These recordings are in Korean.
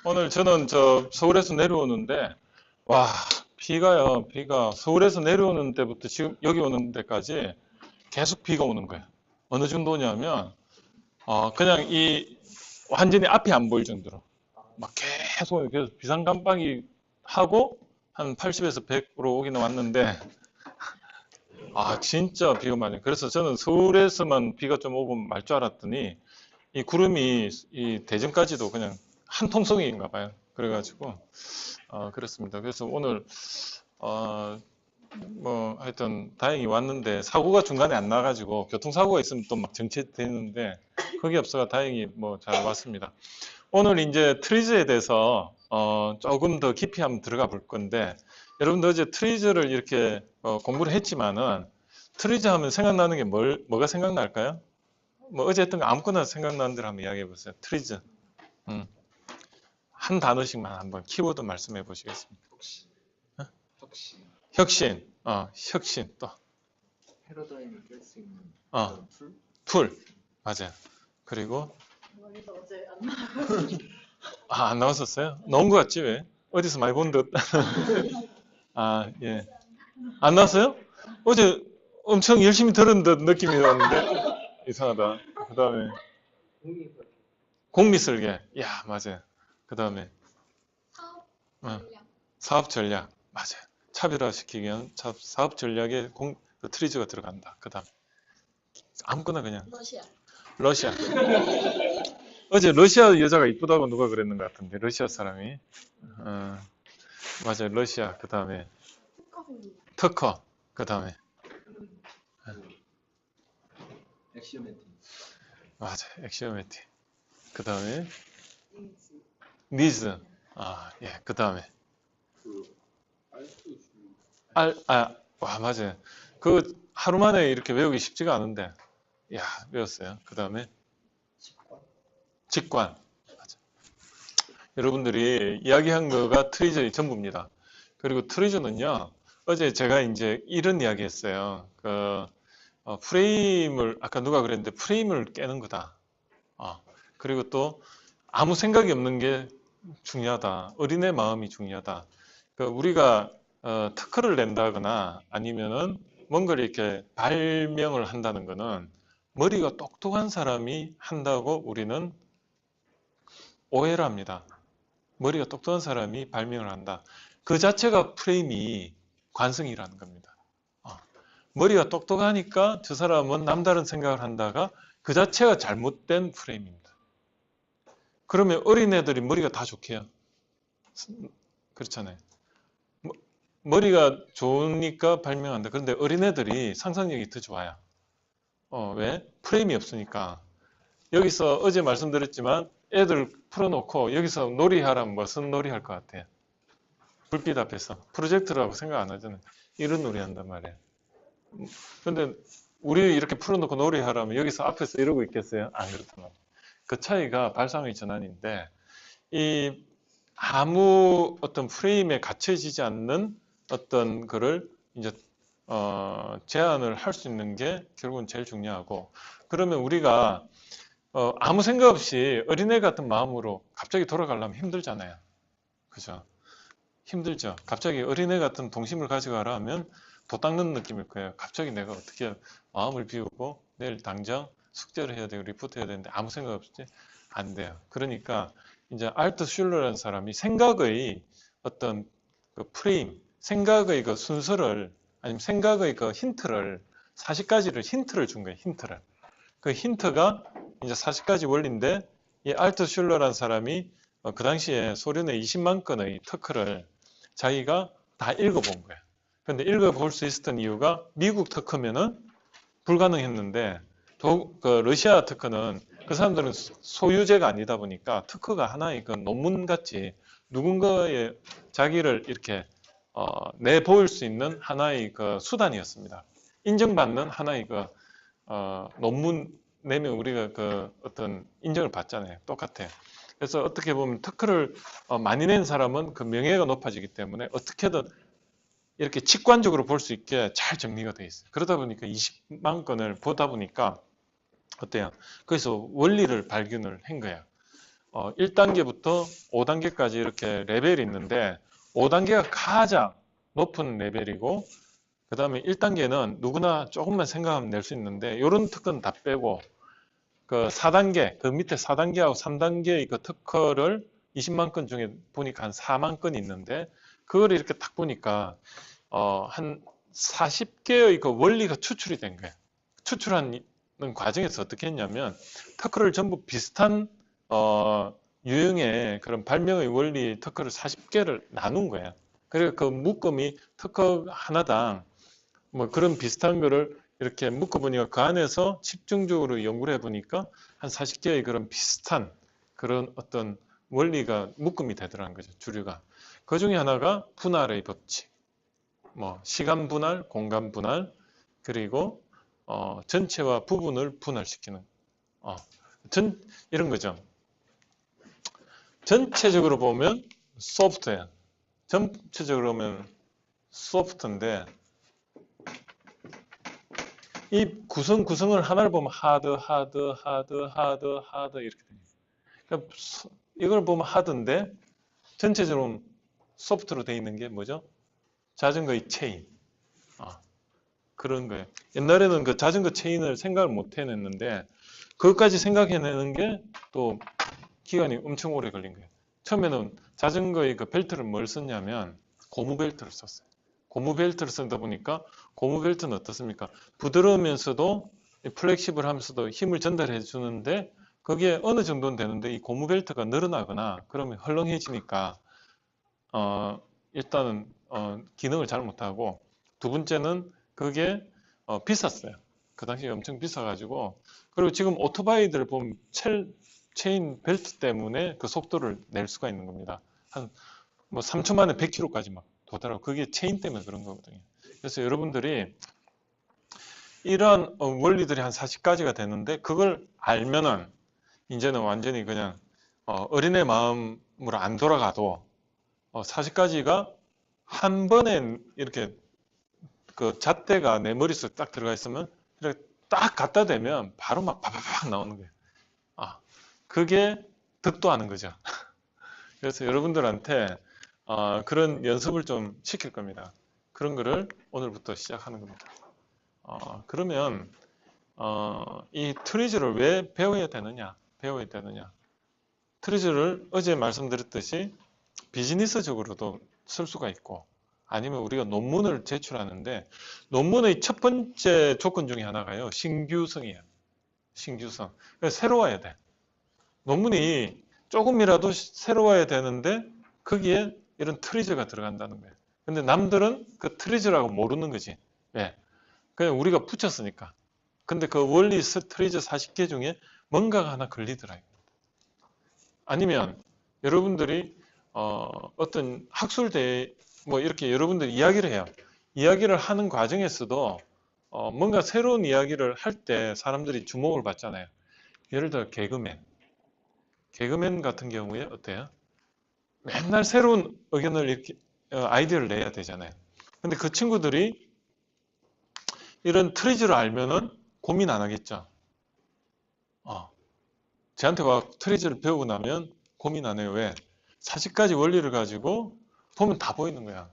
오늘 저는 서울에서 내려오는데, 와, 비가 서울에서 내려오는 때부터 지금 여기 오는 데까지 계속 비가 오는 거예요. 어느 정도냐면, 그냥 완전히 앞이 안 보일 정도로. 막 계속 비상깜빡이 하고 한 80에서 100으로 오기는 왔는데, 진짜 비가 많이. 그래서 저는 서울에서만 비가 좀 오고 말 줄 알았더니, 이 구름이 이 대전까지도 그냥 한 통성이인가 봐요. 그래가지고, 그렇습니다. 그래서 오늘, 어, 뭐, 하여튼, 다행히 왔는데, 사고가 중간에 안 나가지고, 교통사고가 있으면 또 막 정체되는데, 그게 없어가 다행히 뭐 잘 왔습니다. 오늘 이제 트리즈에 대해서, 조금 더 깊이 한번 들어가 볼 건데, 여러분들 어제 트리즈를 이렇게 공부를 했지만은, 트리즈 하면 생각나는 게 뭐가 생각날까요? 뭐 어제 했던 거 아무거나 생각나는 대로 한번 이야기해 보세요. 트리즈. 음, 한 단어씩만 한번 키워드 말씀해 보시겠습니다. 어? 혁신, 혁신, 혁신 또, 패러다임을 깰 수 있는 어, 그런 툴? 툴, 맞아요. 그리고 머리가 어제 안 나왔었어요? 나온 것 같지 왜? 어디서 많이 본 듯. 예, 안 나왔어요? 어제 엄청 열심히 들은 듯 느낌이 왔는데 이상하다. 그 다음에 공미설계, 야 맞아요. 그 다음에 사업 사업 전략, 맞아요. 차별화시키기 위한 사업 전략에 그 트리즈가 들어간다. 그 다음 아무거나 그냥 러시아 러시아. 어제 러시아 여자가 이쁘다고 누가 그랬는 것 같은데 러시아 사람이. 맞아요. 러시아. 그 다음에 특허 특허. 그 다음에 액시오매틱, 맞아요. 엑시오매틱. 그 다음에 인지 니즈. 예. 그 다음에 그 알트 와 맞아요. 그 하루 만에 이렇게 외우기 쉽지가 않은데 야 외웠어요. 그 다음에 직관, 직관. 여러분들이 이야기한 거가 트리저의 전부입니다. 그리고 트리저는요, 어제 제가 이제 이런 이야기 했어요. 프레임을, 아까 누가 그랬는데 프레임을 깨는 거다. 그리고 또 아무 생각이 없는 게 중요하다. 어린애 마음이 중요하다. 우리가 특허를 낸다거나 아니면은 뭔가를 이렇게 발명을 한다는 거는 머리가 똑똑한 사람이 한다고 우리는 오해를 합니다. 머리가 똑똑한 사람이 발명을 한다. 그 자체가 프레임이 관성이라는 겁니다. 머리가 똑똑하니까 저 사람은 남다른 생각을 한다가 그 자체가 잘못된 프레임입니다. 그러면 어린애들이 머리가 다 좋게요. 그렇잖아요. 머리가 좋으니까 발명한다. 그런데 어린애들이 상상력이 더 좋아요. 왜? 프레임이 없으니까. 여기서 어제 말씀드렸지만 애들 풀어놓고 여기서 놀이하라면 무슨 놀이 할 것 같아요? 불빛 앞에서 프로젝트라고 생각 안 하잖아요. 이런 놀이 한단 말이에요. 근데 우리 이렇게 풀어놓고 놀이하라면 여기서 앞에서 이러고 있겠어요? 안 그렇단 말이에요. 그 차이가 발상의 전환인데 이 아무 어떤 프레임에 갇혀지지 않는 어떤 거를 이제 제안을 할 수 있는 게 결국은 제일 중요하고 그러면 우리가 아무 생각 없이 어린애 같은 마음으로 갑자기 돌아가려면 힘들잖아요. 그죠? 힘들죠. 갑자기 어린애 같은 동심을 가져가라 하면 도 닦는 느낌일 거예요. 갑자기 내가 어떻게 마음을 비우고 내일 당장 숙제를 해야 되고 리포트 해야 되는데 아무 생각 없이 안 돼요. 그러니까 이제 알트 슐러라는 사람이 생각의 어떤 그 프레임, 생각의 그 순서를 아니면 생각의 그 힌트를 40가지를 힌트를 준 거예요. 힌트를. 그 힌트가 이제 40가지 원리인데 이 알트 슐러라는 사람이 그 당시에 소련의 20만 건의 특허를 자기가 다 읽어본 거예요. 근데 읽어볼 수 있었던 이유가 미국 특허면은 불가능했는데 그 러시아 특허는 그 사람들은 소유제가 아니다 보니까 특허가 하나의 그 논문같이 누군가의 자기를 이렇게 내보일 수 있는 하나의 그 수단이었습니다. 인정받는 하나의 그 논문 내면 우리가 그 어떤 인정을 받잖아요. 똑같아요. 그래서 어떻게 보면 특허를 많이 낸 사람은 그 명예가 높아지기 때문에 어떻게든 이렇게 직관적으로 볼 수 있게 잘 정리가 되어 있어요. 그러다 보니까 20만 건을 보다 보니까 어때요? 그래서 원리를 발견을 한 거예요. 1단계부터 5단계까지 이렇게 레벨이 있는데 5단계가 가장 높은 레벨이고 그 다음에 1단계는 누구나 조금만 생각하면 낼 수 있는데 이런 특허는 다 빼고 그 4단계, 그 밑에 4단계하고 3단계의 그 특허를 20만 건 중에 보니까 한 4만 건이 있는데 그걸 이렇게 딱 보니까 한 40개의 그 원리가 추출이 된 거예요. 추출하는 과정에서 어떻게 했냐면 특허를 전부 비슷한 유형의 그런 발명의 원리 특허를 40개를 나눈 거예요. 그리고 그 묶음이 특허 하나당 뭐 그런 비슷한 거를 이렇게 묶어보니까 그 안에서 집중적으로 연구를 해보니까 한 40개의 그런 비슷한 그런 어떤 원리가 묶음이 되더라는 거죠. 주류가. 그 중에 하나가 분할의 법칙. 뭐 시간 분할, 공간 분할, 그리고 전체와 부분을 분할시키는 이런 거죠. 전체적으로 보면 소프트웨어. 전체적으로 보면 소프트인데 이 구성을 하나를 보면 하드 이렇게 됩니다. 그러니까 이걸 보면 하드인데 전체적으로 소프트로 되어 있는 게 뭐죠? 자전거의 체인. 그런 거예요. 옛날에는 그 자전거 체인을 생각을 못 해냈는데 그것까지 생각해내는 게 또 기간이 엄청 오래 걸린 거예요. 처음에는 자전거의 그 벨트를 뭘 썼냐면 고무 벨트를 썼어요. 고무 벨트를 쓰다 보니까 고무 벨트는 어떻습니까? 부드러우면서도 플렉시블하면서도 힘을 전달해 주는데 거기에 어느 정도는 되는데 이 고무 벨트가 늘어나거나 그러면 헐렁해지니까 일단은 기능을 잘 못하고 두 번째는 그게 비쌌어요. 그 당시에 엄청 비싸가지고 그리고 지금 오토바이들 보면 체인 벨트 때문에 그 속도를 낼 수가 있는 겁니다. 한 뭐 3초 만에 100km까지 막 도달하고 그게 체인 때문에 그런 거거든요. 그래서 여러분들이 이러한 원리들이 한 40가지가 되는데 그걸 알면은 이제는 완전히 그냥 어린애 마음으로 안 돌아가도 40가지가 한 번에 이렇게 그 잣대가 내 머릿속에 딱 들어가 있으면 이렇게 딱 갖다 대면 바로 막 파파팍 나오는 거예요. 그게 득도하는 거죠. 그래서 여러분들한테 그런 연습을 좀 시킬 겁니다. 그런 거를 오늘부터 시작하는 겁니다. 그러면 이 트리즈를 왜 배워야 되느냐? 트리즈를 어제 말씀드렸듯이 비즈니스적으로도 쓸 수가 있고 아니면 우리가 논문을 제출하는데 논문의 첫 번째 조건 중에 하나가요. 신규성이에요. 신규성. 그래서 새로워야 돼. 논문이 조금이라도 새로워야 되는데 거기에 이런 트리즈가 들어간다는 거예요. 근데 남들은 그 트리즈라고 모르는 거지. 왜? 그냥 우리가 붙였으니까. 근데 그 원리 트리즈 40개 중에 뭔가가 하나 걸리더라. 아니면 여러분들이 어떤 학술대회 뭐 이렇게 여러분들이 이야기를 해요. 이야기를 하는 과정에서도 뭔가 새로운 이야기를 할 때 사람들이 주목을 받잖아요. 예를 들어 개그맨 같은 경우에 어때요? 맨날 새로운 의견을 이렇게 아이디어를 내야 되잖아요. 근데 그 친구들이 이런 트리즈를 알면은 고민 안 하겠죠. 저한테 와 트리즈를 배우고 나면 고민 안 해요. 왜? 40가지 원리를 가지고 보면 다 보이는 거야.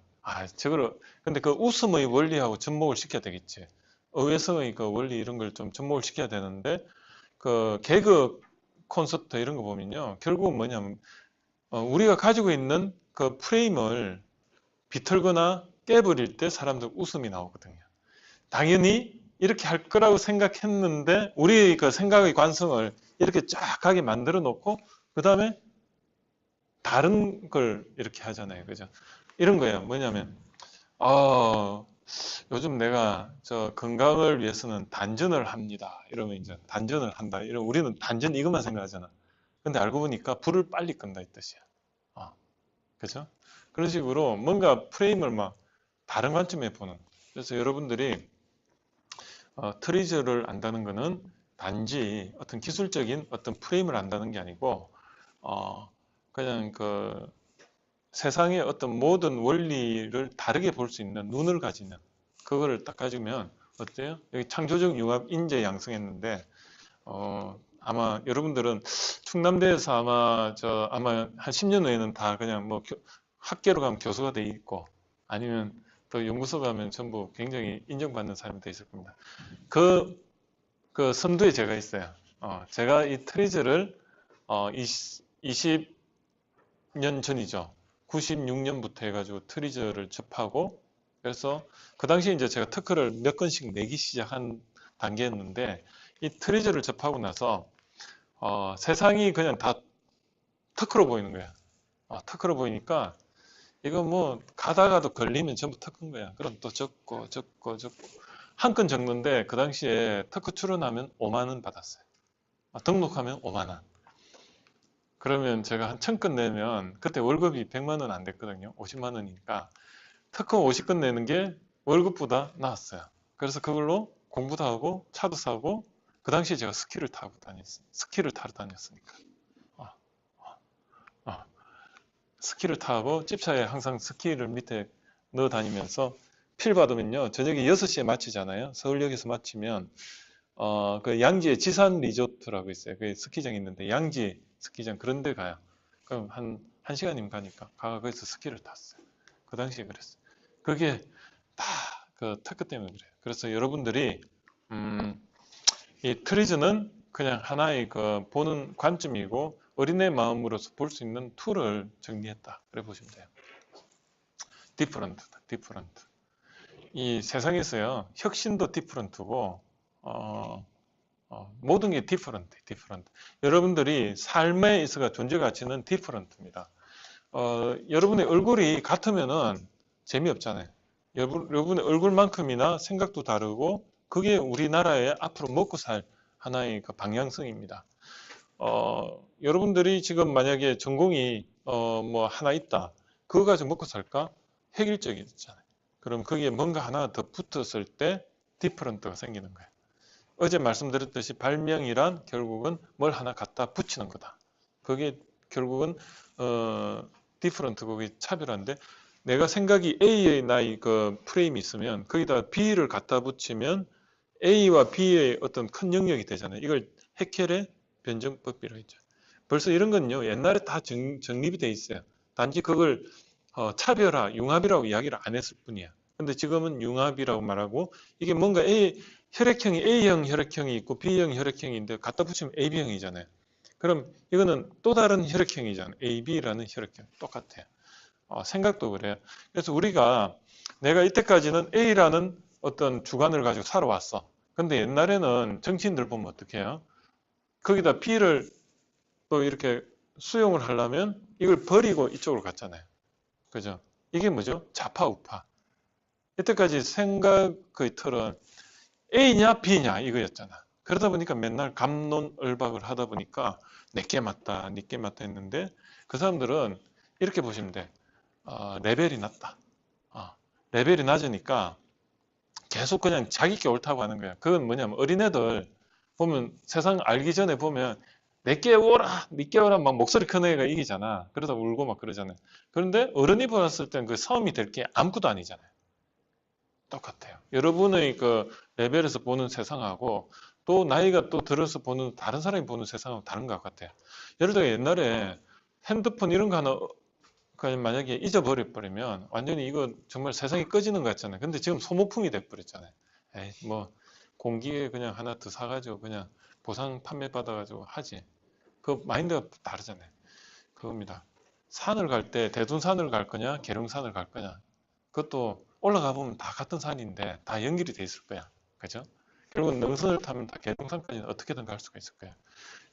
근데 그 웃음의 원리하고 접목을 시켜야 되겠지. 의외성의 그 원리 이런 걸 좀 접목을 시켜야 되는데, 그 개그 콘서트 이런 거 보면요. 결국은 뭐냐면, 우리가 가지고 있는 그 프레임을 비틀거나 깨버릴 때 사람들 웃음이 나오거든요. 당연히 이렇게 할 거라고 생각했는데, 우리의 그 생각의 관성을 이렇게 쫙 가게 만들어 놓고, 그 다음에 다른 걸 이렇게 하잖아요. 그죠? 이런 거예요. 뭐냐면, 요즘 내가 저 건강을 위해서는 단전을 합니다. 이러면 이제 단전을 한다. 이러면 우리는 단전 이것만 생각하잖아. 근데 알고 보니까 불을 빨리 끈다 이 뜻이야. 그죠? 그런 식으로 뭔가 프레임을 막 다른 관점에 보는. 그래서 여러분들이 트리즈를 안다는 거는 단지 어떤 기술적인 어떤 프레임을 안다는 게 아니고, 그냥 그 세상의 어떤 모든 원리를 다르게 볼 수 있는 눈을 가지는 그거를 딱 가지면 어때요? 여기 창조적 융합 인재 양성했는데 아마 여러분들은 충남대에서 아마 한 10년 후에는 다 그냥 뭐 학계로 가면 교수가 돼 있고 아니면 또 연구소 가면 전부 굉장히 인정받는 사람이 돼 있을 겁니다. 그 선두에 제가 있어요. 제가 이 트리즈를 20년 전이죠. 96년부터 해가지고 트리즈를 접하고 그래서 그 당시에 이제 제가 특허를 몇 건씩 내기 시작한 단계였는데 이 트리즈를 접하고 나서 세상이 그냥 다 특허로 보이는 거야. 특허로 보이니까 이거 뭐 가다가도 걸리면 전부 특허인 거야. 그럼 또 적고 한 건 적는데 그 당시에 특허 출원하면 5만 원 받았어요. 등록하면 5만 원. 그러면 제가 한 1000건 내면 그때 월급이 100만 원 안 됐거든요. 50만 원이니까 특허 50건 내는 게 월급보다 나았어요. 그래서 그걸로 공부도 하고 차도 사고 그 당시에 제가 스키를 타러 다녔으니까 스키를 타고 집차에 항상 스키를 밑에 넣어 다니면서 필 받으면요 저녁에 6시에 마치잖아요. 서울역에서 마치면 그 양지에 지산 리조트라고 있어요. 그 스키장이 있는데 양지 스키장 그런 데 가요. 그럼 한 1시간이면 가니까 거기서 스키를 탔어요. 그 당시에 그랬어요. 그게 다 그 특허 때문에 그래요. 그래서 여러분들이 이 트리즈는 그냥 하나의 그 보는 관점이고 어린애 마음으로서 볼 수 있는 툴을 정리했다. 그래 보시면 돼요. 디퍼런트다. 디퍼런트. 이 세상에서요 혁신도 디퍼런트고 모든 게 디퍼런트. 여러분들이 삶에 있어가 존재 가치는 디퍼런트입니다. 여러분의 얼굴이 같으면은 재미없잖아요. 여러분의 얼굴만큼이나 생각도 다르고 그게 우리나라의 앞으로 먹고 살 하나의 그 방향성입니다. 여러분들이 지금 만약에 전공이 뭐 하나 있다. 그거 가지고 먹고 살까? 획일적이잖아요. 그럼 거기에 뭔가 하나 더 붙었을 때 디퍼런트가 생기는 거예요. 어제 말씀드렸듯이 발명이란 결국은 뭘 하나 갖다 붙이는 거다. 그게 결국은 디퍼런트고 차별화인데 내가 생각이 A의 나의 그 프레임이 있으면 거기다 B를 갖다 붙이면 A와 B의 어떤 큰 영역이 되잖아요. 이걸 해켈의 변정법이라고 했죠. 벌써 이런 건요 옛날에 다 정립이 돼 있어요. 단지 그걸 차별화, 융합이라고 이야기를 안 했을 뿐이야. 근데 지금은 융합이라고 말하고 이게 뭔가 혈액형이 A형 혈액형이 있고 B형 혈액형인데 갖다 붙이면 AB형이잖아요. 그럼 이거는 또 다른 혈액형이잖아요. AB라는 혈액형 똑같아요. 생각도 그래요. 그래서 우리가 내가 이때까지는 A라는 어떤 주관을 가지고 살아왔어. 근데 옛날에는 정치인들 보면 어떻게 해요? 거기다 B를 또 이렇게 수용을 하려면 이걸 버리고 이쪽으로 갔잖아요. 그죠? 이게 뭐죠? 좌파 우파. 이때까지 생각의 틀은 A냐 B냐 이거였잖아. 그러다 보니까 맨날 갑론을박을 하다 보니까 내게 맞다, 니게 맞다 했는데 그 사람들은 이렇게 보시면 돼. 레벨이 낮다. 레벨이 낮으니까 계속 그냥 자기께 옳다고 하는 거야. 그건 뭐냐면 어린애들 보면 세상 알기 전에 보면 내게 오라, 니게 오라 막 목소리 큰 애가 이기잖아. 그러다 울고 막 그러잖아요. 그런데 어른이 보았을 땐 그 싸움이 될 게 아무것도 아니잖아요. 똑같아요. 여러분의 그 레벨에서 보는 세상하고 또 나이가 또 들어서 보는 다른 사람이 보는 세상하고 다른 것 같아요. 예를 들어 옛날에 핸드폰 이런 거 하나 그냥 만약에 잊어버려 버리면 완전히 이거 정말 세상이 꺼지는 것 같잖아요. 근데 지금 소모품이 돼 버렸잖아요. 에이, 뭐 공기에 그냥 하나 더 사가지고 그냥 보상 판매 받아가지고 하지. 그 마인드가 다르잖아요. 그겁니다. 산을 갈 때 대둔산을 갈 거냐, 계룡산을 갈 거냐. 그것도 올라가 보면 다 같은 산인데 다 연결이 돼 있을 거야. 그죠? 결국은 능선을 타면 다 계룡산까지는 어떻게든 갈 수가 있을 거야.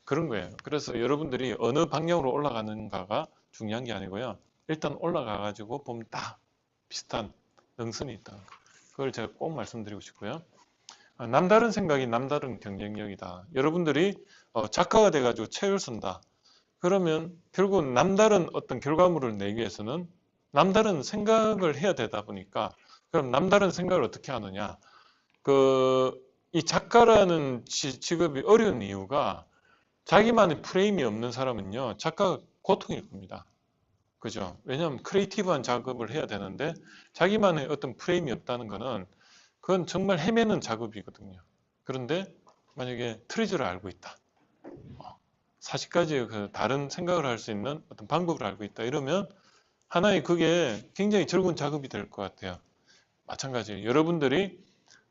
그런 거예요. 그래서 여러분들이 어느 방향으로 올라가는가가 중요한 게 아니고요. 일단 올라가 가지고 보면 다 비슷한 능선이 있다. 그걸 제가 꼭 말씀드리고 싶고요. 남다른 생각이 남다른 경쟁력이다. 여러분들이 작가가 돼 가지고 책을 쓴다. 그러면 결국은 남다른 어떤 결과물을 내기 위해서는 남다른 생각을 해야 되다 보니까 그럼 남다른 생각을 어떻게 하느냐? 이 작가라는 직업이 어려운 이유가 자기만의 프레임이 없는 사람은요, 작가가 고통일 겁니다. 그죠? 왜냐하면 크리에이티브한 작업을 해야 되는데 자기만의 어떤 프레임이 없다는 거는 그건 정말 헤매는 작업이거든요. 그런데 만약에 트리즈를 알고 있다. 40가지의 그 다른 생각을 할 수 있는 어떤 방법을 알고 있다. 이러면 하나의 그게 굉장히 즐거운 작업이 될 것 같아요. 마찬가지로 여러분들이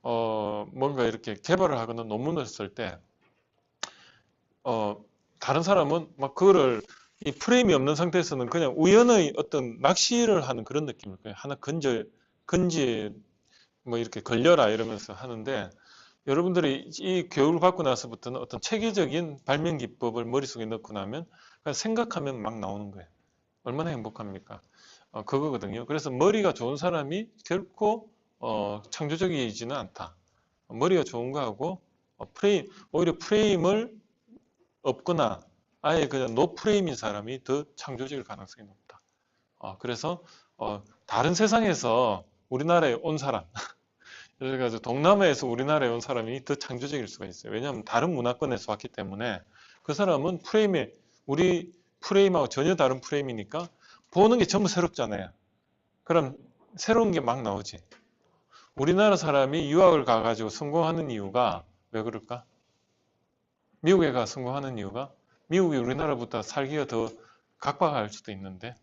뭔가 이렇게 개발을 하거나 논문을 쓸 때 다른 사람은 막 그거를 이 프레임이 없는 상태에서는 그냥 우연의 어떤 낚시를 하는 그런 느낌일 거예요. 하나 건지 뭐 이렇게 걸려라 이러면서 하는데 여러분들이 이 교육을 받고 나서부터는 어떤 체계적인 발명 기법을 머릿속에 넣고 나면 그냥 생각하면 막 나오는 거예요. 얼마나 행복합니까? 그거거든요. 그래서 머리가 좋은 사람이 결코 창조적이지는 않다. 머리가 좋은 거하고 오히려 프레임을 없거나 아예 그냥 노 프레임인 사람이 더 창조적일 가능성이 높다. 그래서 다른 세상에서 우리나라에 온 사람, 그래서 동남아에서 우리나라에 온 사람이 더 창조적일 수가 있어요. 왜냐하면 다른 문화권에서 왔기 때문에 그 사람은 우리 프레임하고 전혀 다른 프레임이니까 보는 게 전부 새롭잖아요. 그럼 새로운 게 막 나오지. 우리나라 사람이 유학을 가가지고 성공하는 이유가 왜 그럴까? 미국에 가 성공하는 이유가 미국이 우리나라보다 살기가 더 각박할 수도 있는데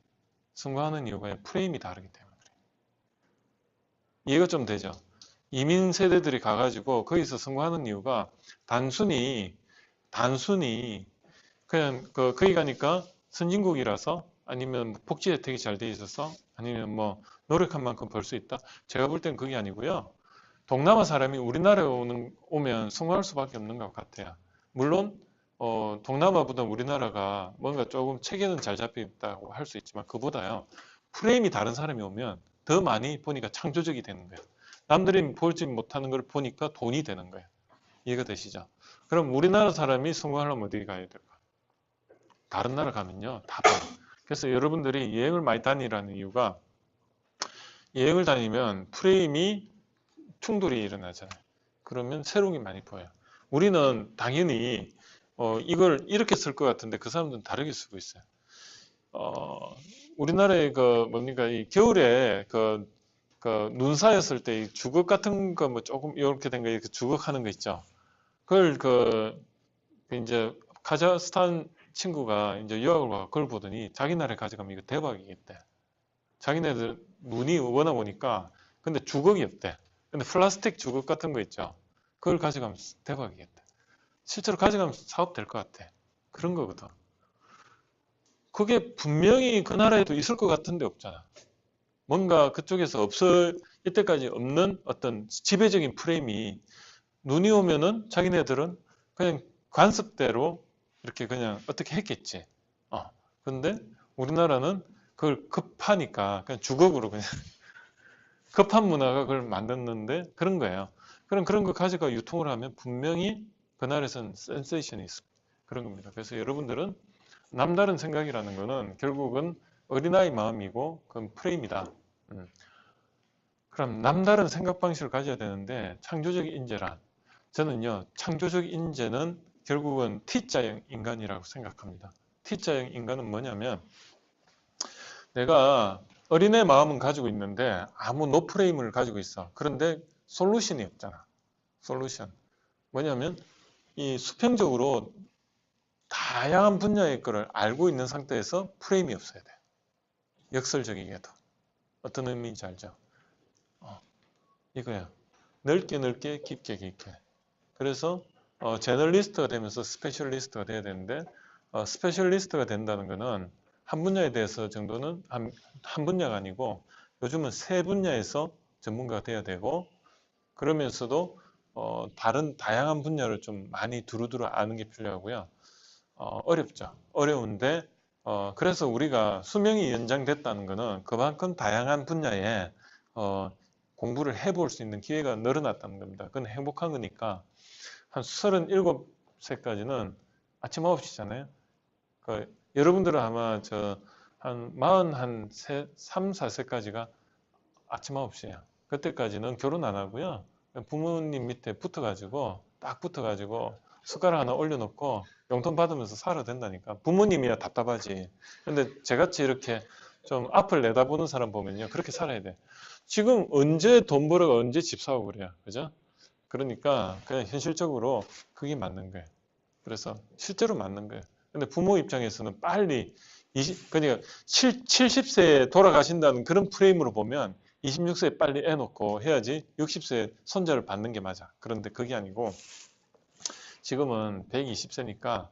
성공하는 이유가 프레임이 다르기 때문에 그래요. 이해가 좀 되죠? 이민 세대들이 가가지고 거기서 성공하는 이유가 단순히 그냥 거기 가니까 선진국이라서 아니면 복지 혜택이 잘 돼 있어서 아니면 뭐 노력한 만큼 벌 수 있다. 제가 볼 땐 그게 아니고요. 동남아 사람이 우리나라에 오면 성공할 수밖에 없는 것 같아요. 물론 동남아보다 우리나라가 뭔가 조금 체계는 잘 잡혀 있다고 할 수 있지만 그보다요. 프레임이 다른 사람이 오면 더 많이 보니까 창조적이 되는 거예요. 남들이 보지 못하는 걸 보니까 돈이 되는 거예요. 이해가 되시죠? 그럼 우리나라 사람이 성공하려면 어디 가야 될까? 다른 나라 가면요. 다 봐요. 그래서 여러분들이 여행을 많이 다니라는 이유가 여행을 다니면 프레임이 충돌이 일어나잖아요. 그러면 새로운 게 많이 보여요. 우리는 당연히 이걸 이렇게 쓸 것 같은데 그 사람들은 다르게 쓰고 있어요. 우리나라의 뭡니까 이 겨울에 눈 쌓였을 때 이 주걱 같은 거 뭐 조금 이렇게 된 거 이렇게 주걱하는 거 있죠. 그걸 이제 카자흐스탄 친구가 이제 유학을 와 그걸 보더니 자기 나라에 가져가면 이거 대박이겠대. 자기네들 눈이 워낙 오니까 근데 주걱이 없대. 근데 플라스틱 주걱 같은 거 있죠. 그걸 가져가면 대박이겠대. 실제로 가져가면 사업 될 것 같아. 그런 거거든. 그게 분명히 그 나라에도 있을 것 같은데 없잖아. 뭔가 그쪽에서 이때까지 없는 어떤 지배적인 프레임이 눈이 오면은 자기네들은 그냥 관습대로 이렇게 그냥 어떻게 했겠지. 근데 우리나라는 그걸 급하니까 그냥 주걱으로 그냥 급한 문화가 그걸 만들었는데 그런 거예요. 그런 거 가져가 유통을 하면 분명히 그날에선 센세이션이 있어. 그런 겁니다. 그래서 여러분들은 남다른 생각이라는 거는 결국은 어린아이 마음이고 그건 프레임이다. 그럼 남다른 생각 방식을 가져야 되는데 창조적 인재란 저는요 창조적 인재는 결국은 T자형 인간이라고 생각합니다. T자형 인간은 뭐냐면 내가 어린애 마음은 가지고 있는데 아무 노프레임을 가지고 있어. 그런데 솔루션이 없잖아. 솔루션. 뭐냐면 이 수평적으로 다양한 분야의 거를 알고 있는 상태에서 프레임이 없어야 돼. 역설적이게도. 어떤 의미인지 알죠? 이거야. 넓게 깊게. 그래서 제너리스트가 되면서 스페셜리스트가 돼야 되는데 스페셜리스트가 된다는 거는 한 분야에 대해서 정도는 한 분야가 아니고 요즘은 세 분야에서 전문가가 돼야 되고 그러면서도 다른 다양한 분야를 좀 많이 두루두루 아는 게 필요하고요. 어렵죠. 어려운데 그래서 우리가 수명이 연장됐다는 것은 그만큼 다양한 분야에 공부를 해볼 수 있는 기회가 늘어났다는 겁니다. 그건 행복한 거니까 한 37세까지는 아침 9시잖아요. 여러분들은 아마 한 3, 4세까지가 아침 9시예요. 그때까지는 결혼 안 하고요. 부모님 밑에 딱 붙어가지고 숟가락 하나 올려놓고 용돈 받으면서 살아야 된다니까. 부모님이야 답답하지. 근데 저같이 이렇게 좀 앞을 내다보는 사람 보면요. 그렇게 살아야 돼. 지금 언제 돈 벌어가 언제 집 사고 그래요. 그죠? 그러니까 그냥 현실적으로 그게 맞는 거예요. 그래서 실제로 맞는 거예요. 근데 부모 입장에서는 빨리 그러니까 70세에 돌아가신다는 그런 프레임으로 보면 26세에 빨리 애 놓고 해야지 60세에 손자를 받는 게 맞아. 그런데 그게 아니고 지금은 120세니까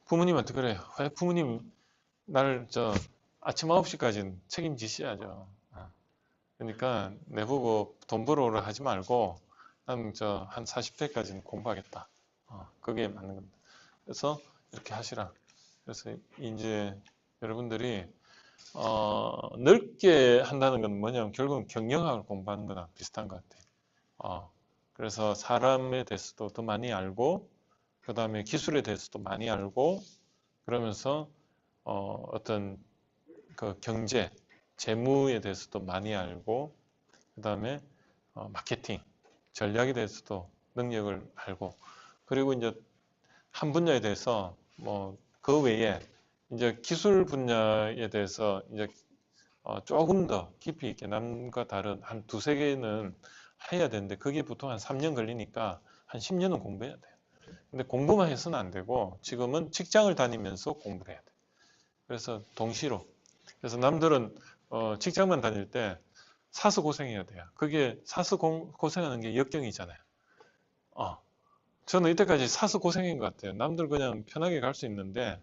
부모님한테 그래요. 왜 부모님 나를 아침 9시까지는 책임지셔야죠. 그러니까 내보고 돈 벌어오라 하지 말고 나는 한 40대까지는 공부하겠다. 그게 맞는 겁니다. 그래서 이렇게 하시라. 그래서 이제 여러분들이 넓게 한다는 건 뭐냐면 결국은 경영학을 공부하는 거나 비슷한 것 같아요. 그래서 사람에 대해서도 더 많이 알고 그 다음에 기술에 대해서도 많이 알고 그러면서 어떤 그 경제, 재무에 대해서도 많이 알고 그 다음에 마케팅, 전략에 대해서도 능력을 알고 그리고 이제 한 분야에 대해서 뭐 그 외에 이제 기술 분야에 대해서 이제 조금 더 깊이 있게 남과 다른 한 두세 개는 해야 되는데 그게 보통 한 3년 걸리니까 한 10년은 공부해야 돼요. 근데 공부만 해서는 안 되고 지금은 직장을 다니면서 공부를 해야 돼요. 그래서 동시로. 그래서 남들은 직장만 다닐 때 사서 고생해야 돼요. 그게 사서 고생하는 게 역경이잖아요. 저는 이때까지 사서 고생인 것 같아요. 남들 그냥 편하게 갈 수 있는데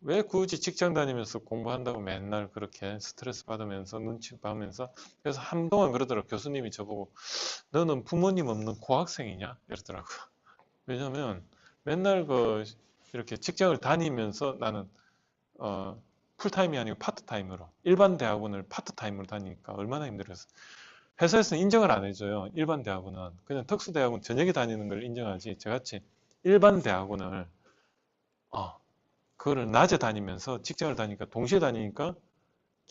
왜 굳이 직장 다니면서 공부한다고 맨날 그렇게 스트레스 받으면서 눈치 봐면서 그래서 한동안 그러더라고요. 교수님이 저보고 너는 부모님 없는 고학생이냐? 이러더라고요. 왜냐면 맨날 이렇게 직장을 다니면서 나는 풀타임이 아니고 파트타임으로 일반 대학원을 파트타임으로 다니니까 얼마나 힘들었어요. 회사에서는 인정을 안 해줘요. 일반 대학원은 그냥 특수대학원 저녁에 다니는 걸 인정하지 저같이 일반 대학원을 그거를 낮에 다니면서 직장을 다니니까 동시에 다니니까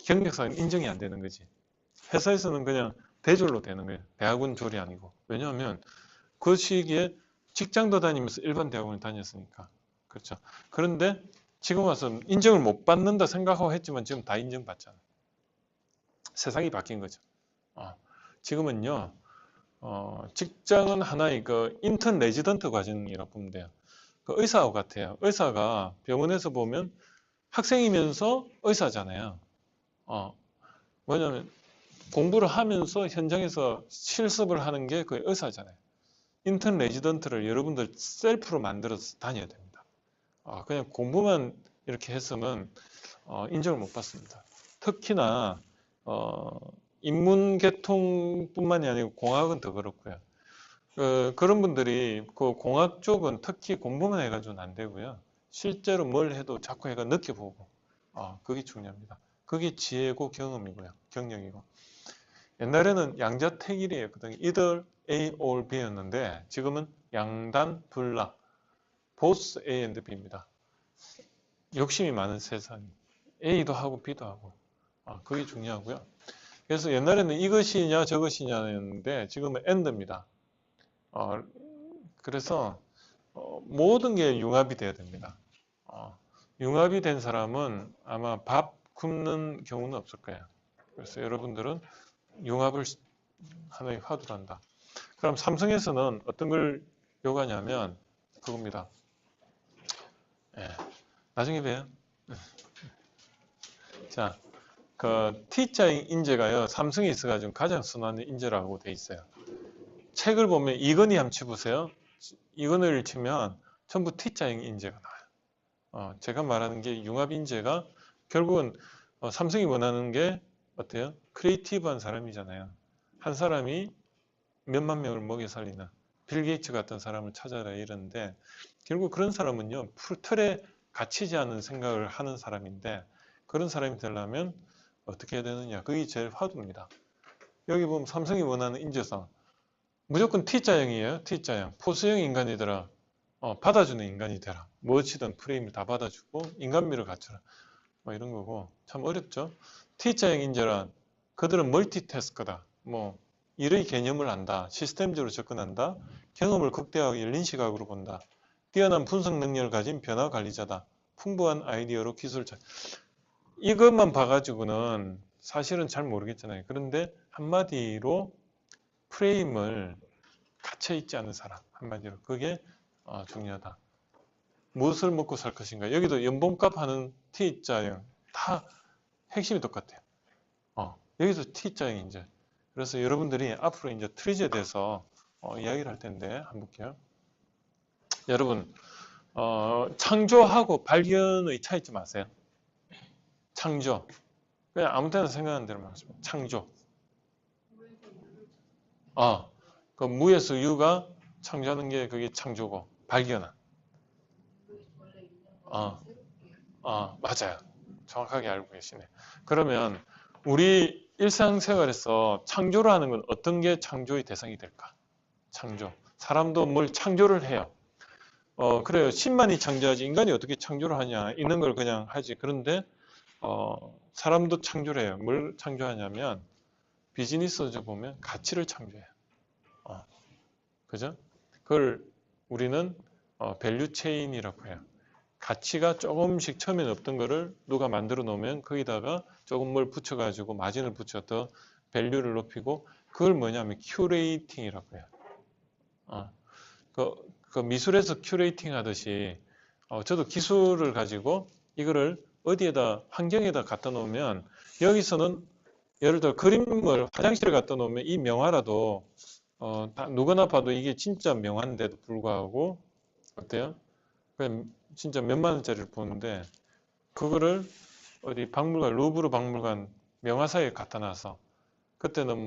경력상 인정이 안 되는 거지. 회사에서는 그냥 대졸로 되는 거예요. 대학원 졸이 아니고. 왜냐하면 그 시기에 직장도 다니면서 일반 대학원을 다녔으니까. 그렇죠. 그런데 지금 와서 인정을 못 받는다 생각하고 했지만 지금 다 인정받잖아요. 세상이 바뀐 거죠. 지금은요, 직장은 하나의 그 인턴 레지던트 과정이라고 보면 돼요. 그 의사하고 같아요. 의사가 병원에서 보면 학생이면서 의사잖아요. 뭐냐면 공부를 하면서 현장에서 실습을 하는 게 거의 의사잖아요. 인턴 레지던트를 여러분들 셀프로 만들어서 다녀야 됩니다. 그냥 공부만 이렇게 했으면 인정을 못 받습니다. 특히나 인문계통뿐만이 아니고 공학은 더 그렇고요. 그런 분들이 그 공학 쪽은 특히 공부만 해가지고는 안 되고요. 실제로 뭘 해도 자꾸 해가 느껴보고 그게 중요합니다. 그게 지혜고 경험이고요. 경력이고. 옛날에는 양자택일이었거든요. either A or B였는데 지금은 양단 불락 both A and B입니다. 욕심이 많은 세상이 A도 하고 B도 하고 그게 중요하고요. 그래서 옛날에는 이것이냐 저것이냐였는데 지금은 and입니다. 그래서 모든 게 융합이 돼야 됩니다. 융합이 된 사람은 아마 밥 굶는 경우는 없을 거예요. 그래서 여러분들은 융합을 하나의 화두로 한다. 그럼 삼성에서는 어떤 걸 요구하냐면 그겁니다. 나중에 봬요. 자, 그 T자인 인재가요. 삼성에 있어가지고 가장 순환의 인재라고 돼 있어요. 책을 보면 이건희 한번 쳐보세요. 이건희를 치면 전부 T자인 인재가 나와요. 제가 말하는 게 융합 인재가 결국은 삼성이 원하는 게 어때요? 크리에이티브한 사람이잖아요. 한 사람이 몇만 명을 먹여 살리는 빌 게이츠 같은 사람을 찾아라 이러는데 결국 그런 사람은요. 틀에 갇히지 않은 생각을 하는 사람인데 그런 사람이 되려면 어떻게 해야 되느냐. 그게 제일 화두입니다. 여기 보면 삼성이 원하는 인재상 무조건 T자형이에요. T자형. 포수형 인간이더라. 받아주는 인간이 되라. 무엇이든 프레임을 다 받아주고 인간미를 갖춰라. 뭐 이런 거고 참 어렵죠. T자형 인재란 그들은 멀티태스크다. 뭐 일의 개념을 안다. 시스템적으로 접근한다. 경험을 극대화하고 열린 시각으로 본다. 뛰어난 분석 능력을 가진 변화 관리자다. 풍부한 아이디어로 기술자. 이것만 봐가지고는 사실은 잘 모르겠잖아요. 그런데 한마디로 프레임을 갇혀있지 않은 사람. 한마디로 그게 중요하다. 무엇을 먹고 살 것인가. 여기도 연봉값 하는 T자형 다 핵심이 똑같아요. 여기서 T자형 이제. 그래서 여러분들이 앞으로 이제 트리즈에 대해서 이야기를 할 텐데 한번 볼게요. 여러분 창조하고 발견의 차이점 아세요? 창조. 그냥 아무 때나 생각하는 대로 말하시면 창조. 그 무에서 유가 창조하는 게 그게 창조고 발견은. 맞아요. 정확하게 알고 계시네. 그러면 우리 일상생활에서 창조라는 건 어떤 게 창조의 대상이 될까? 창조. 사람도 뭘 창조를 해요. 그래요. 신만이 창조하지 인간이 어떻게 창조를 하냐. 있는 걸 그냥 하지. 그런데 사람도 창조를 해요. 뭘 창조하냐면 비즈니스에서 보면 가치를 창조해요. 그죠? 그걸 우리는 밸류 체인이라고 해요. 가치가 조금씩 처음엔 없던 거를 누가 만들어 놓으면 거기다가 조금 뭘 붙여가지고 마진을 붙여서 밸류를 높이고 그걸 뭐냐면 큐레이팅이라고 해요. 그 미술에서 큐레이팅 하듯이 저도 기술을 가지고 이거를 어디에다 환경에다 갖다 놓으면 여기서는 예를 들어 그림을 화장실에 갖다 놓으면 이 명화라도 누구나 봐도 이게 진짜 명화인데도 불구하고 어때요? 그냥 진짜 몇만 원짜리를 보는데 그거를 어디 박물관 루브르 박물관 명화사에 갖다 놔서 그때는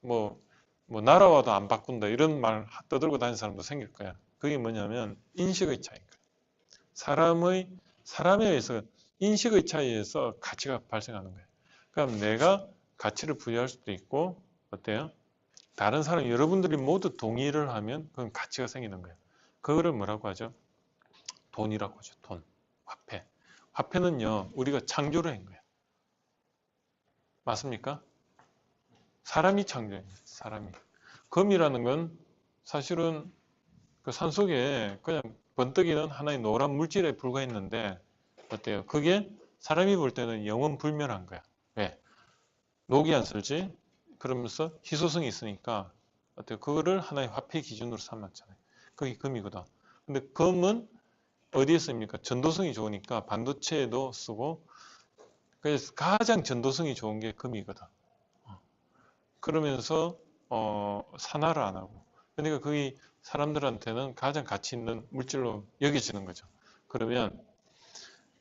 뭐 나라와도 안 바꾼다 이런 말 떠들고 다니는 사람도 생길 거야. 그게 뭐냐면 인식의 차이인 거야. 사람에 의해서 인식의 차이에서 가치가 발생하는 거예요. 그럼 내가 가치를 부여할 수도 있고 어때요? 다른 사람 여러분들이 모두 동의를 하면 그건 가치가 생기는 거예요. 그거를 뭐라고 하죠? 돈이라고 하죠. 돈, 화폐. 화폐는요 우리가 창조를 한 거예요. 맞습니까? 사람이 창조한 거예요. 사람이. 금이라는 건 사실은 그 산속에 그냥 번뜩이는 하나의 노란 물질에 불과했는데 어때요? 그게 사람이 볼 때는 영원불멸한 거야. 왜? 녹이 안 슬지? 그러면서 희소성이 있으니까 어때요? 그거를 하나의 화폐 기준으로 삼았잖아요. 그게 금이거든. 근데 금은 어디에 씁니까? 전도성이 좋으니까 반도체에도 쓰고 그래서 가장 전도성이 좋은 게 금이거든. 그러면서 산화를 안 하고 그러니까 그게 사람들한테는 가장 가치 있는 물질로 여겨지는 거죠. 그러면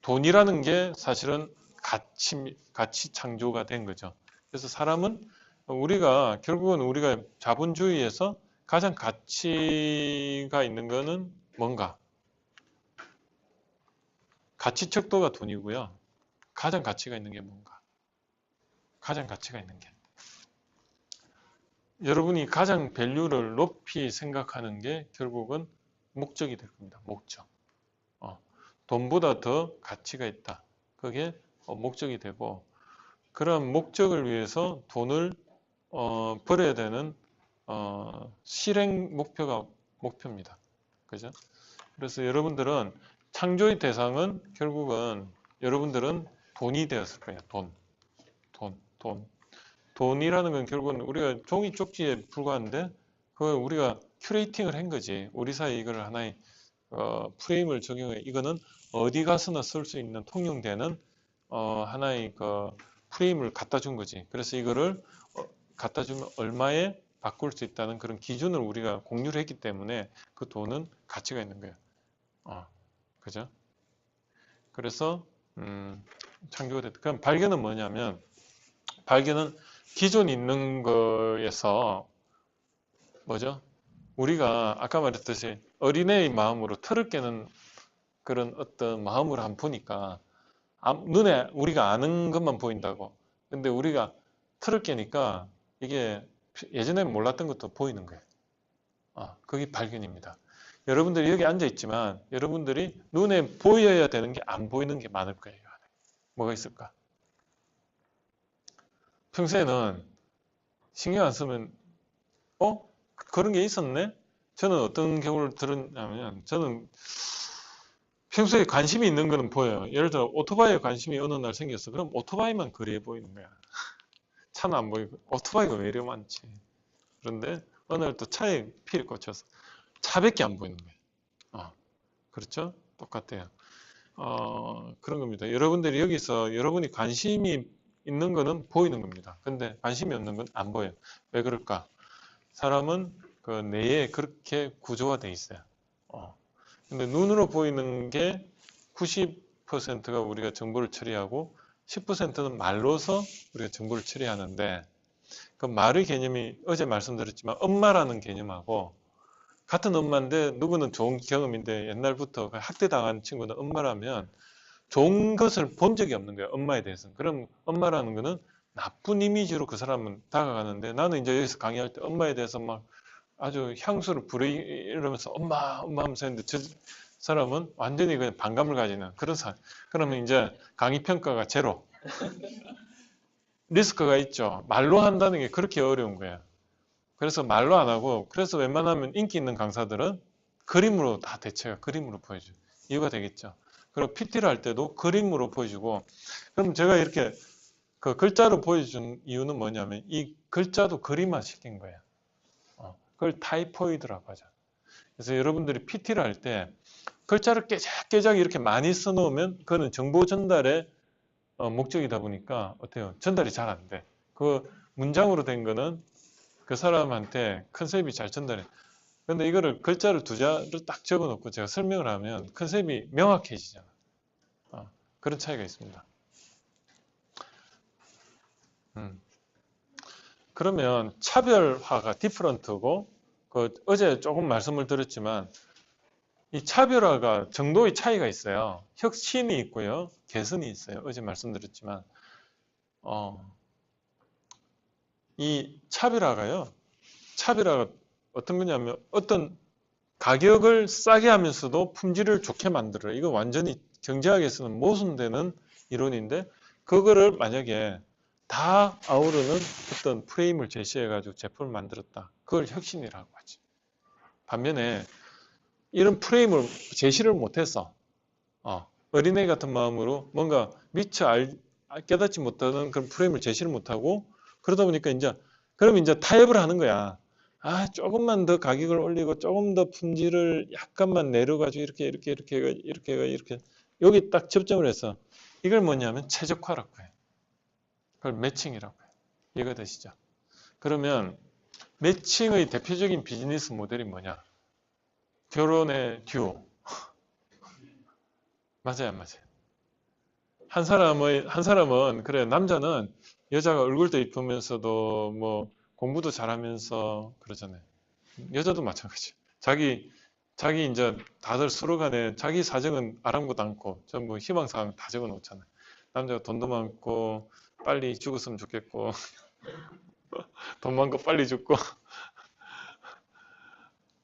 돈이라는 게 사실은 가치 창조가 된 거죠. 그래서 사람은 결국은 우리가 자본주의에서 가장 가치가 있는 거는 뭔가? 가치 척도가 돈이고요. 가장 가치가 있는 게 뭔가? 가장 가치가 있는 게. 여러분이 가장 밸류를 높이 생각하는 게 결국은 목적이 될 겁니다. 목적. 돈보다 더 가치가 있다. 그게 목적이 되고 그런 목적을 위해서 돈을 벌어야 되는 실행 목표가 목표입니다. 그죠? 그래서 여러분들은 창조의 대상은 결국은 여러분들은 돈이 되었을 거예요. 돈. 돈이라는 건 결국은 우리가 종이 쪽지에 불과한데 그걸 우리가 큐레이팅을 한 거지. 우리 사이에 이걸 하나의 프레임을 적용해. 이거는 어디 가서나 쓸 수 있는 통용되는 하나의 그 프레임을 갖다 준 거지. 그래서 이거를 갖다 주면 얼마에 바꿀 수 있다는 그런 기준을 우리가 공유를 했기 때문에 그 돈은 가치가 있는 거예요. 그죠? 그래서 창조가 됐다. 그럼 발견은 뭐냐면 발견은 기존 있는 거에서 뭐죠? 우리가 아까 말했듯이 어린애의 마음으로 틀을 깨는 그런 어떤 마음으로 안 보니까 눈에 우리가 아는 것만 보인다고. 근데 우리가 틀을 깨니까 이게 예전에 몰랐던 것도 보이는 거예요. 그게 발견입니다. 여러분들이 여기 앉아 있지만 여러분들이 눈에 보여야 되는 게 안 보이는 게 많을 거예요. 뭐가 있을까? 평소에는 신경 안 쓰면 그런 게 있었네? 저는 어떤 경우를 들었냐면 저는 평소에 관심이 있는 거는 보여요. 예를 들어 오토바이에 관심이 어느 날 생겼어. 그럼 오토바이만 그래 보이는 거야. 차는 안 보이고 오토바이가 왜 이렇게 많지? 그런데 어느 날 또 차에 피를 꽂혀서 차밖에 안 보이는 거야. 그렇죠? 똑같아요. 그런 겁니다. 여러분들이 여기서 여러분이 관심이 있는 거는 보이는 겁니다. 근데 관심이 없는 건 안 보여요. 왜 그럴까? 사람은 그 뇌에 그렇게 구조가 돼 있어요. 근데 눈으로 보이는 게 90%가 우리가 정보를 처리하고 10%는 말로서 우리가 정보를 처리하는데 그 말의 개념이 어제 말씀드렸지만 엄마라는 개념하고 같은 엄마인데 누구는 좋은 경험인데 옛날부터 학대당한 친구는 엄마라면 좋은 것을 본 적이 없는 거예요. 엄마에 대해서는. 그럼 엄마라는 거는 나쁜 이미지로 그 사람은 다가가는데 나는 이제 여기서 강의할 때 엄마에 대해서 막 아주 향수를 이러면서 엄마 하면서 했는데 저 사람은 완전히 그냥 반감을 가지는 그런 사람. 그러면 이제 강의 평가가 제로. 리스크가 있죠. 말로 한다는 게 그렇게 어려운 거예요. 그래서 말로 안 하고 그래서 웬만하면 인기 있는 강사들은 그림으로 다 대체가 그림으로 보여줘요. 이유가 되겠죠. 그리고 PT를 할 때도 그림으로 보여주고 그럼 제가 이렇게 그 글자로 보여준 이유는 뭐냐면 이 글자도 그림화 시킨 거예요. 그걸 타이포이드라고 하죠. 그래서 여러분들이 PT를 할 때 글자를 깨작깨작 이렇게 많이 써놓으면 그거는 정보 전달의 목적이다 보니까 어때요? 전달이 잘 안 돼. 그 문장으로 된 거는 그 사람한테 컨셉이 잘 전달해. 근데 이거를 글자를 두 자를 딱 적어놓고 제가 설명을 하면 컨셉이 명확해지잖아. 그런 차이가 있습니다. 그러면 차별화가 디퍼런트고 어제 조금 말씀을 드렸지만 이 차별화가 정도의 차이가 있어요. 혁신이 있고요. 개선이 있어요. 어제 말씀드렸지만 이 차별화가 어떤 거냐면 어떤 가격을 싸게 하면서도 품질을 좋게 만들어요. 이거 완전히 경제학에서는 모순되는 이론인데 그거를 만약에 다 아우르는 어떤 프레임을 제시해가지고 제품을 만들었다. 그걸 혁신이라고 하지. 반면에 이런 프레임을 제시를 못해서 어린애 같은 마음으로 뭔가 미처 깨닫지 못하는 그런 프레임을 제시를 못하고 그러다 보니까 그러면 이제 타협을 하는 거야. 조금만 더 가격을 올리고 조금 더 품질을 약간만 내려가지고 이렇게 여기 딱 접점을 해서 이걸 뭐냐면 최적화라고 해요. 그걸 매칭이라고 해요. 이해가 되시죠? 그러면 매칭의 대표적인 비즈니스 모델이 뭐냐? 결혼의 듀오. 맞아요, 안 맞아요? 한 사람은 그래 남자는 여자가 얼굴도 이쁘면서도 뭐 공부도 잘하면서 그러잖아요. 여자도 마찬가지. 자기 이제 다들 서로 간에 자기 사정은 아랑곳 않고 전부 희망사항 다 적어 놓잖아요. 남자가 돈도 많고 빨리 죽었으면 좋겠고 돈 많고 빨리 죽고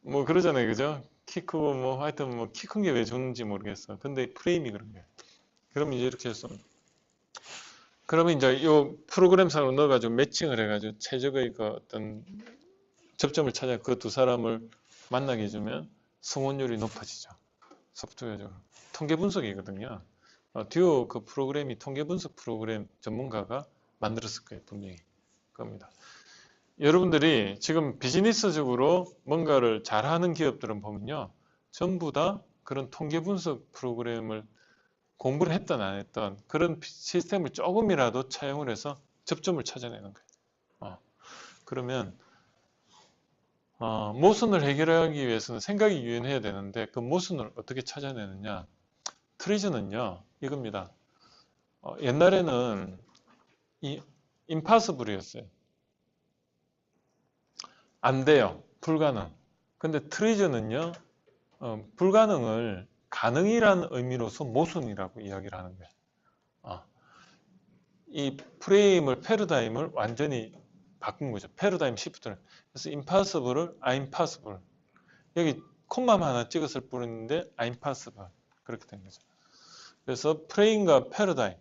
뭐 그러잖아요, 그죠? 키 크고 뭐 하여튼 뭐 키 큰 게 왜 좋은지 모르겠어. 근데 프레임이 그런 거예요. 그러면 이제 이렇게 해서 그러면 이제 이 프로그램상으로 넣어가지고 매칭을 해가지고 최적의 그 어떤 접점을 찾아 그 두 사람을 만나게 해주면 성원율이 높아지죠. 소프트웨어적으로. 통계 분석이거든요. 듀오 그 프로그램이 통계 분석 프로그램 전문가가 만들었을 거예요. 분명히. 겁니다. 여러분들이 지금 비즈니스적으로 뭔가를 잘하는 기업들은 보면요. 전부 다 그런 통계 분석 프로그램을 공부를 했던 안 했던 그런 시스템을 조금이라도 차용을 해서 접점을 찾아내는 거예요. 그러면 모순을 해결하기 위해서는 생각이 유연해야 되는데 그 모순을 어떻게 찾아내느냐. 트리즈는요. 이겁니다. 옛날에는 이 임파서블이었어요. 안 돼요. 불가능. 근데 트리즈는요. 불가능을 가능이라는 의미로서 모순이라고 이야기를 하는 거예요. 이 프레임을 패러다임을 완전히 바꾼 거죠. 패러다임 시프트를. 그래서 impossible을 impossible. 여기 콤마 하나 찍었을 뿐인데 impossible. 그렇게 된 거죠. 그래서 프레임과 패러다임.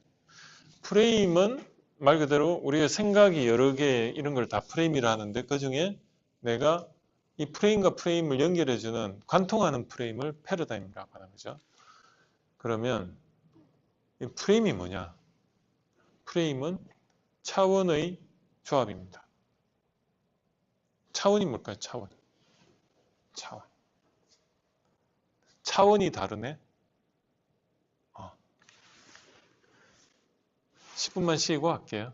프레임은 말 그대로 우리가 생각이 여러 개 이런 걸 다 프레임이라 하는데 그 중에 내가 이 프레임과 프레임을 연결해주는 관통하는 프레임을 패러다임이라고 하는 거죠. 그러면 이 프레임이 뭐냐? 프레임은 차원의 조합입니다. 차원이 뭘까요? 차원. 차원이 다르네? 10분만 쉬고 할게요.